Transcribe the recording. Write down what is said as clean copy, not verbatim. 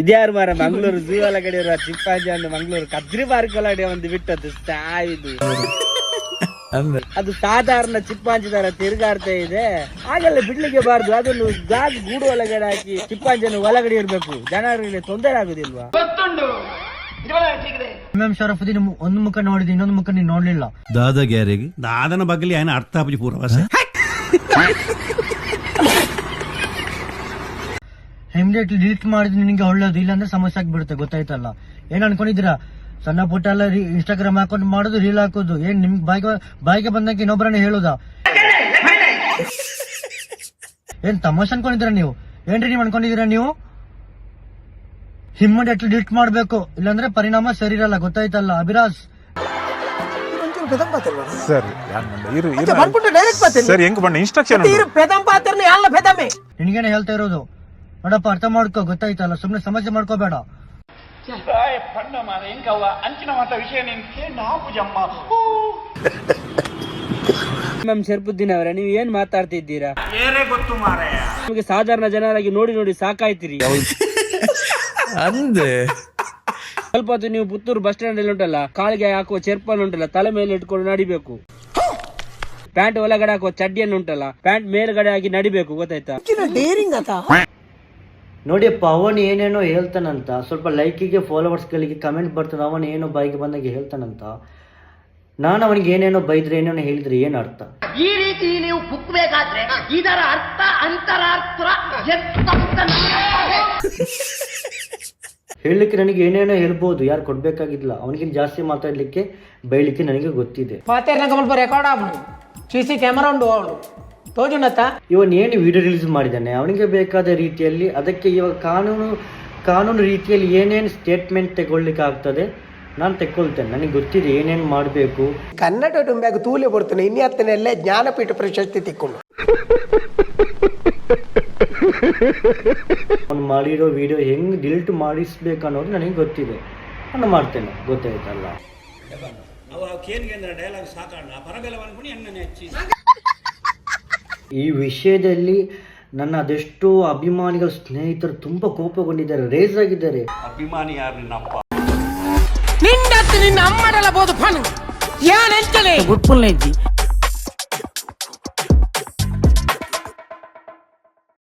ಇದ್ಯಾರು ಮಾರ ಮಂಗಳೂರು ಝೂ ಒಳಗಡೆ ಇರುವ ಚಿಂಪಾಂಜಿ ಒಂದು ಮಂಗಳೂರು ಕದ್ರಿ ಪಾರ್ಕ್ ಒಳಗಡೆ ಒಂದು ಬಿಟ್ಟದ್ದು ಸಾಯಿದು. ಅದು ಸಾಧಾರಣ ಚಿಂಪಾಂಜಿ ತರ ತಿರುಗಾಡ್ತಾ ಇದೆ, ಹಾಗೆಲ್ಲ ಬಿಡ್ಲಿಕ್ಕೆ ಬಾರ್ದು. ಅದನ್ನು ಗಾಜ್ ಗೂಡು ಒಳಗಡೆ ಹಾಕಿ ಚಿಂಪಾಂಜಿಯನ್ನು ಒಳಗಡೆ ಇರ್ಬೇಕು, ಜನರಿಗೆ ತೊಂದರೆ ಆಗುದಿಲ್ವಾ? ಶರಫುದ್ದೀನ್ ಒಂದು ಮುಖ ನೋಡಿದ ಇನ್ನೊಂದು ಮುಖ ನೀನು ನೋಡ್ಲಿಲ್ಲ. ದಾದಾಗ್ಯಾರಿಗೆ ದಾದನ ಬಗ್ಲಿ ಏನು ಅರ್ಥ ಆಪಜಿ ಪೂರ್ವಸ ಇಮಿಡಿಯೇಟ್ಲಿ ಡಿಲೀಟ್ ಮಾಡಿದ್ರೆ ನಿನಗೆ ಒಳ್ಳೇದು, ಇಲ್ಲಾಂದ್ರೆ ಸಮಸ್ಯೆ ಆಗ್ಬಿಡುತ್ತೆ. ಗೊತ್ತಾಯ್ತಲ್ಲ? ಏನ್ ಅನ್ಕೊಂಡಿದ್ದೀರಾ? ಸಣ್ಣ ಪುಟ್ಟ ಎಲ್ಲ ಇನ್ಸ್ಟಾಗ್ರಾಮ್ ಅಕೌಂಟ್ ಮಾಡೋದು, ರೀಲ್ ಹಾಕೋದು, ಏನ್ ನಿಮ್ಗೆ ಬಾಯಿಗೆ ಬಂದಂಗೆ ಇನ್ನೊಬ್ಬರನ್ನ ಹೇಳುದಾ? ಏನ್ ತಮಾಷೆ ಅನ್ಕೊಂಡಿದ್ದೀರಾ ನೀವು? ಏನ್ರಿ ನೀವು ಅನ್ಕೊಂಡಿದ್ದೀರಾ ನೀವು? ಇಮಿಡಿಯೇಟ್ಲಿ ಡಿಲೀಟ್ ಮಾಡ್ಬೇಕು, ಇಲ್ಲಾಂದ್ರೆ ಪರಿಣಾಮ ಸರಿ ಇರಲ್ಲ. ಗೊತ್ತಾಯ್ತಲ್ಲ ಅಭಿರಾಜ್? ನಿನಗೇನೆ ಹೇಳ್ತಾ ಇರೋದು, ನೋಡಪ್ಪ ಅರ್ಥ ಮಾಡ್ಕೋ. ಗೊತ್ತಾಯ್ತಲ್ಲ? ಸುಮ್ನೆ ಸಮಸ್ಯೆ ಮಾಡ್ಕೋಬೇಡ. ಮ್ಯಾಮ್ ಶರಫುದ್ದೀನ್ ಅವರೇ, ನೀವು ಏನ್ ಮಾತಾಡ್ತಿದ್ದೀರಾ? ನಿಮಗೆ ಸಾಧಾರಣ ಜನರಾಗಿ ನೋಡಿ ನೋಡಿ ಸಾಕಾಯ್ತಿರಿ. ಅಂದೆ ಸ್ವಲ್ಪ ಹೊತ್ತು ನೀವು ಪುತ್ತೂರು ಬಸ್ ಸ್ಟ್ಯಾಂಡ್ ಅಲ್ಲಿ ಉಂಟಲ್ಲ, ಕಾಲಿಗೆ ಹಾಕುವ ಚೆರ್ಪನ್ನು ಉಂಟಲ್ಲ, ತಲೆ ಮೇಲೆ ಇಟ್ಕೊಂಡು ನಡಿಬೇಕು. ಪ್ಯಾಂಟ್ ಒಳಗಡೆ ಹಾಕುವ ಚಡ್ಡಿಯನ್ನು ಉಂಟಲ್ಲ, ಪ್ಯಾಂಟ್ ಮೇಲ್ಗಡೆ ಹಾಕಿ ನಡಿಬೇಕು. ಗೊತ್ತಾಯ್ತಾ? ನೋಡಿಯಪ್ಪ, ಅವನು ಏನೇನೋ ಹೇಳ್ತಾನಂತ, ಸ್ವಲ್ಪ ಲೈಕಿಗೆ ಫಾಲೋವರ್ಸ್ಗಳಿಗೆ ಕಮೆಂಟ್ ಬರ್ತದೆ, ಅವನು ಏನೋ ಬಾಯಿಗೆ ಬಂದಾಗೆ ಹೇಳ್ತಾನಂತ. ನಾನು ಅವನಿಗೆ ಏನೇನೋ ಬೈದ್ರೆ ಏನೇನೋ ಹೇಳಿದ್ರೆ ಏನ್ ಅರ್ಥ? ಈ ರೀತಿ ನೀವು ಕುಕ್ಕಬೇಕಾದ್ರೆ ಇದರ ಅರ್ಥ ಅಂತರಾರ್ಥ ಹೇಳಲಿಕ್ಕೆ ನನಗೆ ಏನೇನೋ ಹೇಳ್ಬೋದು, ಯಾರು ಕೊಡ್ಬೇಕಾಗಿಲ್ಲ. ಅವನಿಗಿಂತ ಜಾಸ್ತಿ ಮಾತಾಡ್ಲಿಕ್ಕೆ ಬೈಲಿಕ್ಕೆ ನನಗೆ ಗೊತ್ತಿದೆ. ಸಿಸಿ ಕ್ಯಾಮರಾ ಉಂಟು ತೋಜುನತ್ತ. ಇವನ್ ಏನು ವಿಡಿಯೋ ರಿಲೀಸ್ ಮಾಡಿದ್ದಾನೆ, ಅವನಿಗೆ ಬೇಕಾದ ರೀತಿಯಲ್ಲಿ, ಅದಕ್ಕೆ ಇವಾಗ ಕಾನೂನು ರೀತಿಯಲ್ಲಿ ಏನೇನು ಸ್ಟೇಟ್ಮೆಂಟ್ ತಗೊಳ್ಲಿಕ್ಕೆ ಆಗ್ತದೆ ನಾನು ತೆಕ್ಕೊಳ್ತೇನೆ. ನನಗೆ ಗೊತ್ತಿದೆ ಏನೇನು ಮಾಡಬೇಕು. ಕನ್ನಡ ತುಂಬಾಗ ತೂಲೆ ಬರ್ತೇನೆ, ಇನ್ನತ್ತನೆಲ್ಲೇ ಜ್ಞಾನಪೀಠ ಪ್ರಶಸ್ತಿ ತಿಕ್ಕೊಂಡು ಅವ್ನು ಮಾಡಿರೋ ವಿಡಿಯೋ ಹೆಂಗ್ ಡಿಲೀಟ್ ಮಾಡಿಸ್ಬೇಕು ಅನ್ನೋದು ನನಗೆ ಗೊತ್ತಿದೆ, ನಾನು ಮಾಡ್ತೇನೆ. ಗೊತ್ತಾಯ್ತಲ್ಲ? ಈ ವಿಷಯದಲ್ಲಿ ನನ್ನ ಅದೆಷ್ಟೋ ಅಭಿಮಾನಿಗಳು, ಸ್ನೇಹಿತರು ತುಂಬಾ ಕೋಪಗೊಂಡಿದ್ದಾರೆ, ರೇಸ್ ಆಗಿದ್ದಾರೆ. ಅಭಿಮಾನಿ ಯಾರು ನಿನ್ನಪ್ಪ? ನಿನ್ನ ಅಮ್ಮನೆಲ್ಲ ಬೋದು ಫನ್ ಯಾನೆಂತಲೇ ಗುಡ್ಪುಲ್ನೆಜ್ಜಿ